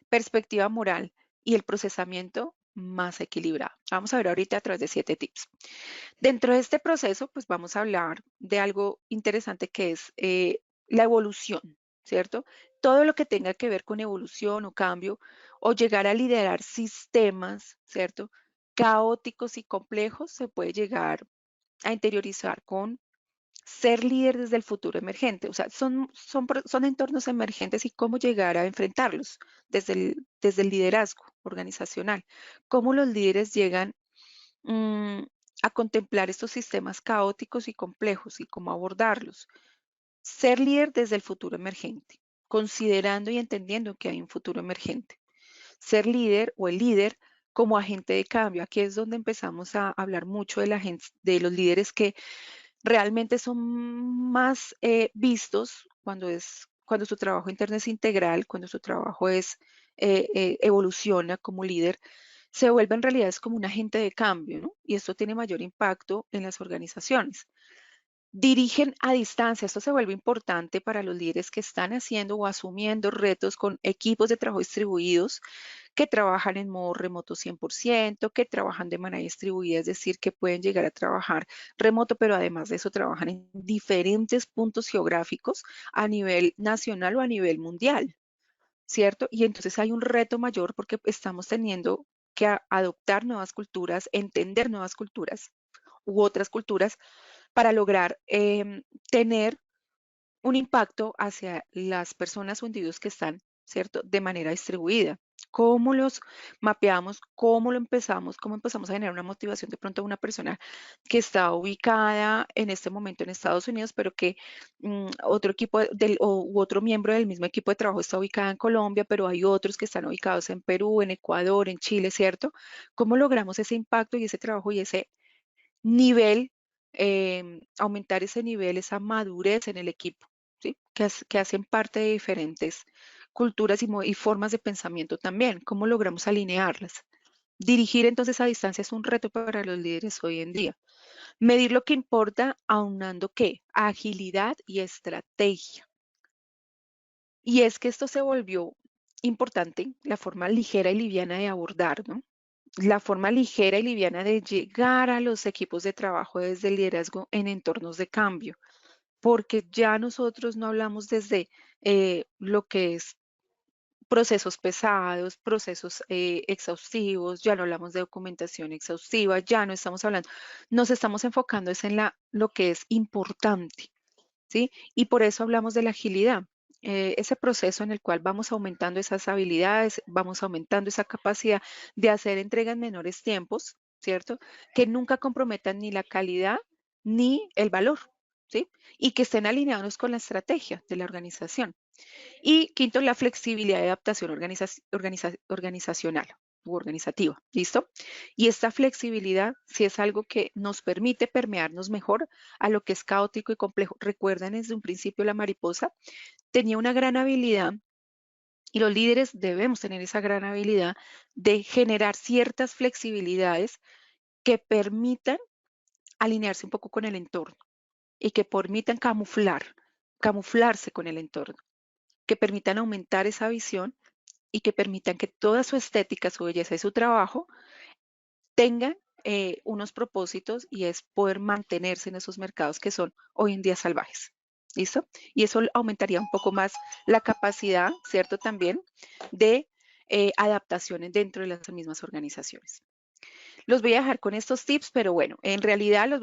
Perspectiva moral y el procesamiento más equilibrado. Vamos a ver ahorita a través de 7 tips. Dentro de este proceso, pues vamos a hablar de algo interesante que es la evolución, ¿cierto? Todo lo que tenga que ver con evolución o cambio o llegar a liderar sistemas, ¿cierto? Caóticos y complejos se puede llegar a interiorizar con ser líder desde el futuro emergente. O sea, son entornos emergentes y cómo llegar a enfrentarlos desde el liderazgo organizacional. Cómo los líderes llegan mm, a contemplar estos sistemas caóticos y complejos y cómo abordarlos. Ser líder desde el futuro emergente, considerando y entendiendo que hay un futuro emergente. Ser líder o el líder como agente de cambio. Aquí es donde empezamos a hablar mucho de, de los líderes que realmente son más vistos cuando su trabajo interno es integral, cuando su trabajo evoluciona como líder, se vuelve en realidad es como un agente de cambio, ¿no? Y esto tiene mayor impacto en las organizaciones. Dirigen a distancia. Esto se vuelve importante para los líderes que están haciendo o asumiendo retos con equipos de trabajo distribuidos, que trabajan en modo remoto 100%, que trabajan de manera distribuida, es decir, que pueden llegar a trabajar remoto, pero además de eso trabajan en diferentes puntos geográficos a nivel nacional o a nivel mundial, ¿cierto? Y entonces hay un reto mayor porque estamos teniendo que adoptar nuevas culturas, entender nuevas culturas u otras culturas para lograr tener un impacto hacia las personas o individuos que están, ¿cierto? De manera distribuida. ¿Cómo los mapeamos? ¿Cómo empezamos a generar una motivación de pronto a una persona que está ubicada en este momento en Estados Unidos, pero que otro equipo u otro miembro del mismo equipo de trabajo está ubicado en Colombia, pero hay otros que están ubicados en Perú, en Ecuador, en Chile, ¿cierto? ¿Cómo logramos ese impacto y ese trabajo y ese nivel, aumentar ese nivel, esa madurez en el equipo? ¿sí? Que hacen parte de diferentes culturas y formas de pensamiento también. ¿Cómo logramos alinearlas? Dirigir entonces a distancia es un reto para los líderes hoy en día. Medir lo que importa, aunando qué? Agilidad y estrategia. Y es que esto se volvió importante, la forma ligera y liviana de abordar, ¿no? La forma ligera y liviana de llegar a los equipos de trabajo desde el liderazgo en entornos de cambio, porque ya nosotros no hablamos desde lo que es procesos pesados, procesos exhaustivos, ya no hablamos de documentación exhaustiva, ya no estamos hablando, nos estamos enfocando es en lo que es importante. ¿Sí? Y por eso hablamos de la agilidad, ese proceso en el cual vamos aumentando esas habilidades, vamos aumentando esa capacidad de hacer entrega en menores tiempos, ¿cierto? Que nunca comprometan ni la calidad ni el valor, ¿sí? Y que estén alineados con la estrategia de la organización. Y quinto, la flexibilidad de adaptación organizacional u organizativa. ¿Listo? Y esta flexibilidad sí es algo que nos permite permearnos mejor a lo que es caótico y complejo. Recuerdan desde un principio la mariposa tenía una gran habilidad y los líderes debemos tener esa gran habilidad de generar ciertas flexibilidades que permitan alinearse un poco con el entorno y que permitan camuflarse con el entorno, que permitan aumentar esa visión y que permitan que toda su estética, su belleza y su trabajo tengan unos propósitos y es poder mantenerse en esos mercados que son hoy en día salvajes. ¿Listo? Y eso aumentaría un poco más la capacidad, ¿cierto? También de adaptaciones dentro de las mismas organizaciones. Los voy a dejar con estos tips, pero bueno, en realidad les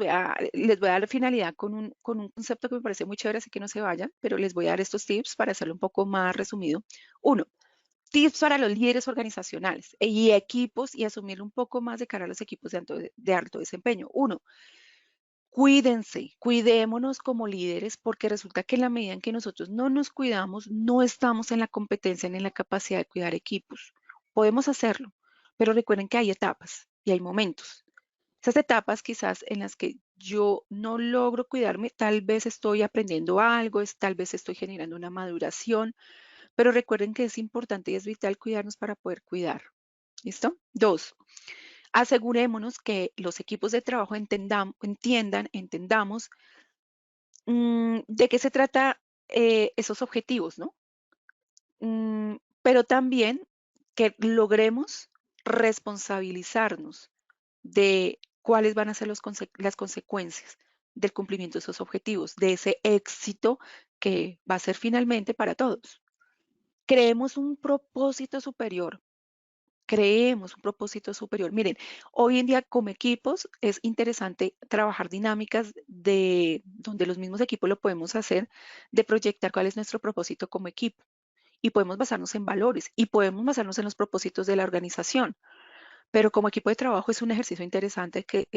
voy a dar finalidad con un concepto que me parece muy chévere, así que no se vayan, pero les voy a dar estos tips para hacerlo un poco más resumido. Uno, tips para los líderes organizacionales y equipos y asumir un poco más de cara a los equipos de alto desempeño. Uno, cuídense, cuidémonos como líderes porque resulta que en la medida en que nosotros no nos cuidamos, no estamos en la competencia ni en la capacidad de cuidar equipos. Podemos hacerlo, pero recuerden que hay etapas y hay momentos. Esas etapas quizás en las que yo no logro cuidarme, tal vez estoy aprendiendo algo, tal vez estoy generando una maduración, pero recuerden que es importante y es vital cuidarnos para poder cuidar. ¿Listo? Dos, asegurémonos que los equipos de trabajo entendamos de qué se trata esos objetivos, ¿no? Pero también que logremos responsabilizarnos de cuáles van a ser las consecuencias del cumplimiento de esos objetivos, de ese éxito que va a ser finalmente para todos. Creemos un propósito superior. Creemos un propósito superior. Miren, hoy en día como equipos es interesante trabajar dinámicas de donde los mismos equipos lo podemos hacer, de proyectar cuál es nuestro propósito como equipo. Y podemos basarnos en valores y podemos basarnos en los propósitos de la organización. Pero como equipo de trabajo es un ejercicio interesante que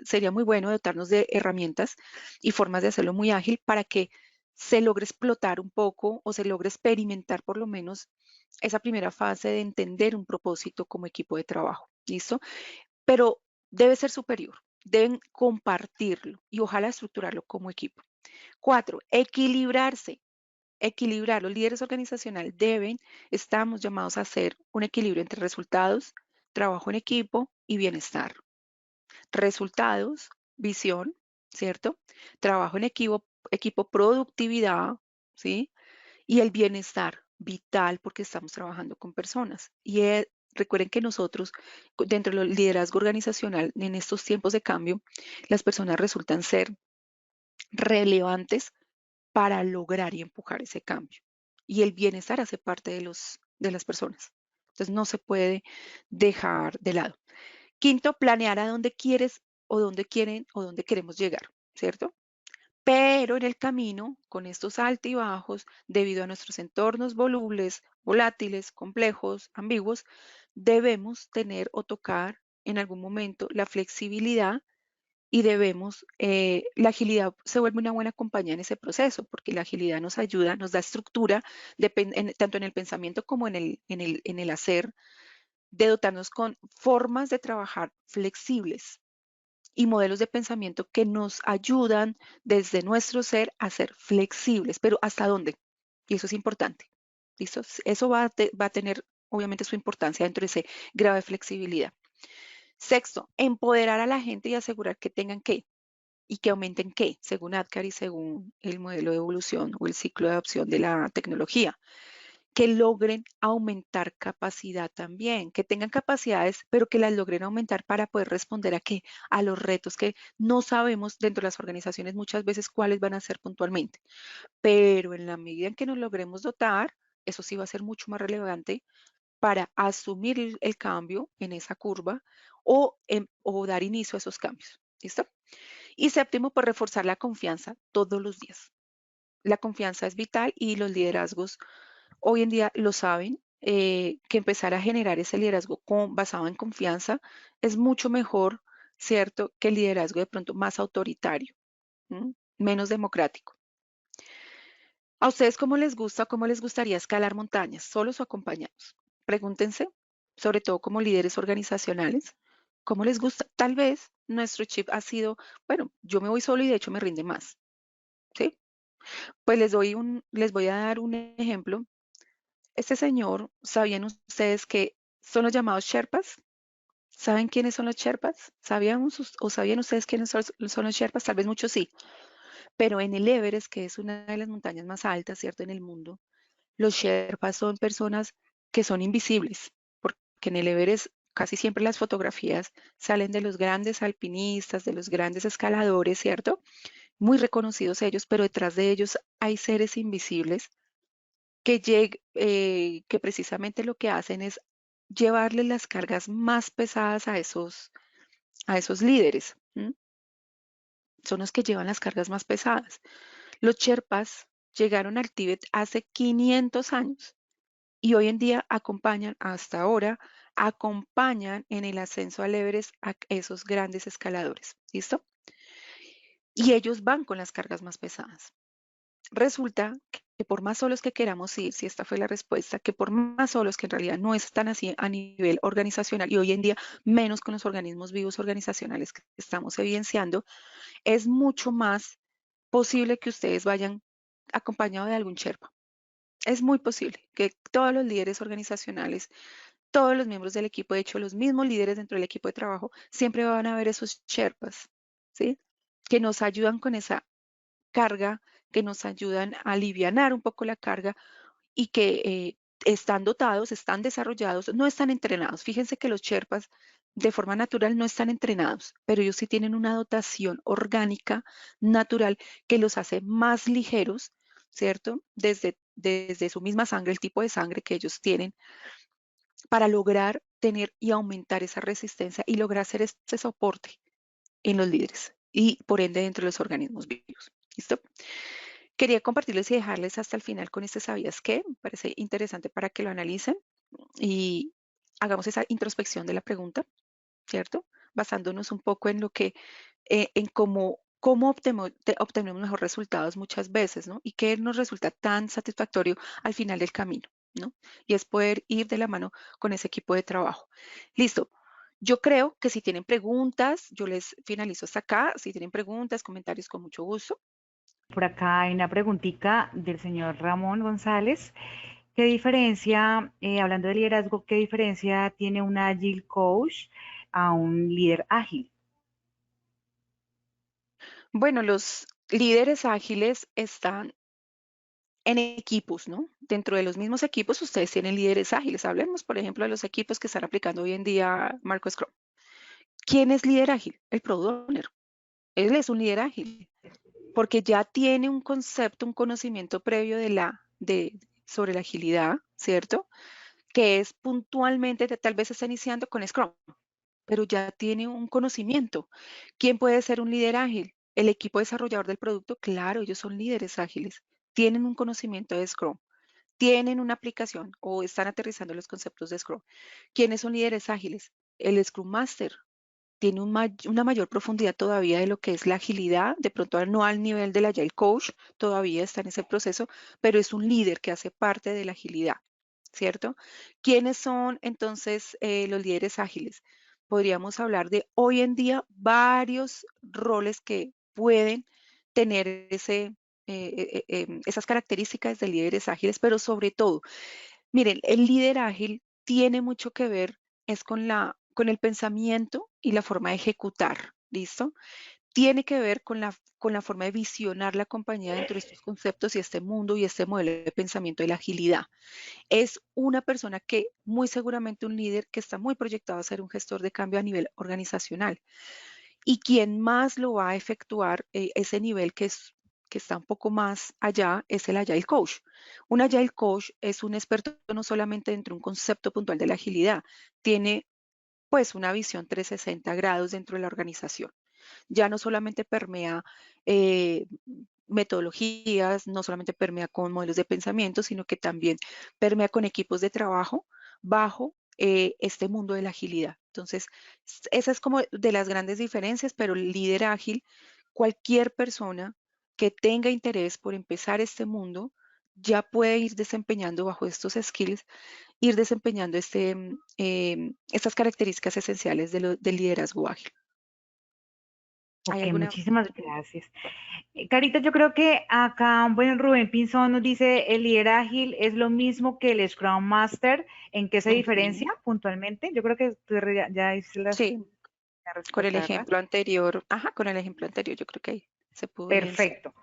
sería muy bueno dotarnos de herramientas y formas de hacerlo muy ágil para que se logre explotar un poco o se logre experimentar por lo menos esa primera fase de entender un propósito como equipo de trabajo. ¿Listo? Pero debe ser superior, deben compartirlo y ojalá estructurarlo como equipo. Cuatro, equilibrarse. Equilibrar. Los líderes organizacionales estamos llamados a hacer un equilibrio entre resultados, trabajo en equipo y bienestar. Resultados, visión, ¿cierto? Trabajo en equipo, productividad, ¿sí? Y el bienestar, vital porque estamos trabajando con personas. Recuerden que nosotros, dentro del liderazgo organizacional, en estos tiempos de cambio, las personas resultan ser relevantes para lograr y empujar ese cambio. Y el bienestar hace parte de las personas. Entonces no se puede dejar de lado. Quinto, planear a dónde quieres o dónde quieren o dónde queremos llegar, ¿cierto? Pero en el camino, con estos altibajos, debido a nuestros entornos volubles, volátiles, complejos, ambiguos, debemos tener o tocar en algún momento la flexibilidad y la agilidad se vuelve una buena compañía en ese proceso, porque la agilidad nos ayuda, nos da estructura, tanto en el pensamiento como en el hacer, de dotarnos con formas de trabajar flexibles y modelos de pensamiento que nos ayudan desde nuestro ser a ser flexibles. Pero ¿hasta dónde? Y eso es importante. ¿Listo? Eso va a tener obviamente su importancia dentro de ese grado de flexibilidad. Sexto, empoderar a la gente y asegurar que tengan qué y que aumenten qué, según ADKAR y según el modelo de evolución o el ciclo de adopción de la tecnología, que logren aumentar capacidad también, que tengan capacidades, pero que las logren aumentar para poder responder a qué, a los retos que no sabemos dentro de las organizaciones muchas veces cuáles van a ser puntualmente, pero en la medida en que nos logremos dotar, eso sí va a ser mucho más relevante para asumir el cambio en esa curva o dar inicio a esos cambios. ¿Listo? Y séptimo, pues reforzar la confianza todos los días. La confianza es vital y los liderazgos hoy en día lo saben, que empezar a generar ese liderazgo basado en confianza es mucho mejor, ¿cierto?, que el liderazgo de pronto más autoritario, ¿m? Menos democrático. ¿A ustedes cómo les gusta, cómo les gustaría escalar montañas, solos o acompañados? Pregúntense, sobre todo como líderes organizacionales, ¿cómo les gusta? Tal vez nuestro chip ha sido, bueno, yo me voy solo y de hecho me rinde más, ¿sí? Pues les voy a dar un ejemplo. Este señor, ¿sabían ustedes que son los llamados Sherpas? ¿Saben quiénes son los Sherpas? ¿O sabían ustedes quiénes son los Sherpas? Tal vez muchos sí, pero en el Everest, que es una de las montañas más altas, ¿cierto?, en el mundo, los Sherpas son personas que son invisibles, porque en el Everest casi siempre las fotografías salen de los grandes alpinistas, de los grandes escaladores, ¿cierto? Muy reconocidos ellos, pero detrás de ellos hay seres invisibles que precisamente lo que hacen es llevarle las cargas más pesadas a esos líderes. ¿M? Son los que llevan las cargas más pesadas. Los Sherpas llegaron al Tíbet hace 500 años y hoy en día acompañan, hasta ahora, acompañan en el ascenso al Everest a esos grandes escaladores. ¿Listo? Y ellos van con las cargas más pesadas. Resulta que por más solos que queramos ir, si esta fue la respuesta, que por más solos que en realidad no están así a nivel organizacional y hoy en día menos con los organismos vivos organizacionales que estamos evidenciando, es mucho más posible que ustedes vayan acompañados de algún Sherpa. Es muy posible que todos los líderes organizacionales, todos los miembros del equipo, de hecho los mismos líderes dentro del equipo de trabajo, siempre van a ver esos Sherpas, ¿sí? Que nos ayudan con esa carga, que nos ayudan a alivianar un poco la carga y que están dotados, están desarrollados, no están entrenados. Fíjense que los Sherpas de forma natural no están entrenados, pero ellos sí tienen una dotación orgánica natural que los hace más ligeros, ¿cierto? Desde su misma sangre, el tipo de sangre que ellos tienen, para lograr tener y aumentar esa resistencia y lograr hacer este soporte en los líderes y por ende dentro de los organismos vivos. ¿Listo? Quería compartirles y dejarles hasta el final con este ¿sabías qué? Me parece interesante para que lo analicen y hagamos esa introspección de la pregunta, ¿cierto? Basándonos un poco en lo que, en cómo obtenemos mejores resultados muchas veces, ¿no? Y qué nos resulta tan satisfactorio al final del camino, ¿no? Y es poder ir de la mano con ese equipo de trabajo. Listo. Yo creo que si tienen preguntas, yo les finalizo hasta acá. Si tienen preguntas, comentarios, con mucho gusto. Por acá hay una preguntita del señor Ramón González. ¿Qué diferencia, hablando de liderazgo, qué diferencia tiene un Agile Coach a un líder ágil? Bueno, los líderes ágiles están en equipos, ¿no? Dentro de los mismos equipos ustedes tienen líderes ágiles. Hablemos, por ejemplo, de los equipos que están aplicando hoy en día Marco Scrum. ¿Quién es líder ágil? El Product Owner. Él es un líder ágil porque ya tiene un concepto, un conocimiento previo sobre la agilidad, ¿cierto? Que es puntualmente, tal vez está iniciando con Scrum, pero ya tiene un conocimiento. ¿Quién puede ser un líder ágil? El equipo desarrollador del producto, claro, ellos son líderes ágiles, tienen un conocimiento de Scrum, tienen una aplicación o están aterrizando los conceptos de Scrum. ¿Quiénes son líderes ágiles? El Scrum Master tiene una mayor profundidad todavía de lo que es la agilidad, de pronto no al nivel del Agile Coach, todavía está en ese proceso, pero es un líder que hace parte de la agilidad, ¿cierto? ¿Quiénes son entonces los líderes ágiles? podríamos hablar de hoy en día varios roles que pueden tener esas características de líderes ágiles, pero sobre todo, miren, el líder ágil tiene mucho que ver es con el pensamiento y la forma de ejecutar, ¿listo? Tiene que ver con la forma de visionar la compañía dentro de estos conceptos y este mundo y este modelo de pensamiento de la agilidad. Es una persona que muy seguramente un líder que está muy proyectado a ser un gestor de cambio a nivel organizacional. Y quien más lo va a efectuar, ese nivel que está un poco más allá, es el Agile Coach. Un Agile Coach es un experto no solamente dentro de un concepto puntual de la agilidad, tiene pues una visión 360 grados dentro de la organización. Ya no solamente permea eh, metodologías, no solamente permea con modelos de pensamiento, sino que también permea con equipos de trabajo bajo este mundo de la agilidad. Entonces, esa es como de las grandes diferencias, pero el líder ágil, cualquier persona que tenga interés por empezar este mundo, ya puede ir desempeñando bajo estos skills, ir desempeñando estas características esenciales del liderazgo ágil. ¿Hay Ok, alguna? muchísimas gracias. Carita, yo creo que acá, bueno, Rubén Pinzón nos dice, el líder ágil es lo mismo que el Scrum Master, ¿en qué se diferencia Ujú. puntualmente? Yo creo que tú ya hiciste Sí, la con el respuesta, ¿verdad? ejemplo anterior, ajá, con el ejemplo anterior yo creo que ahí se pudo evidenciar. Perfecto.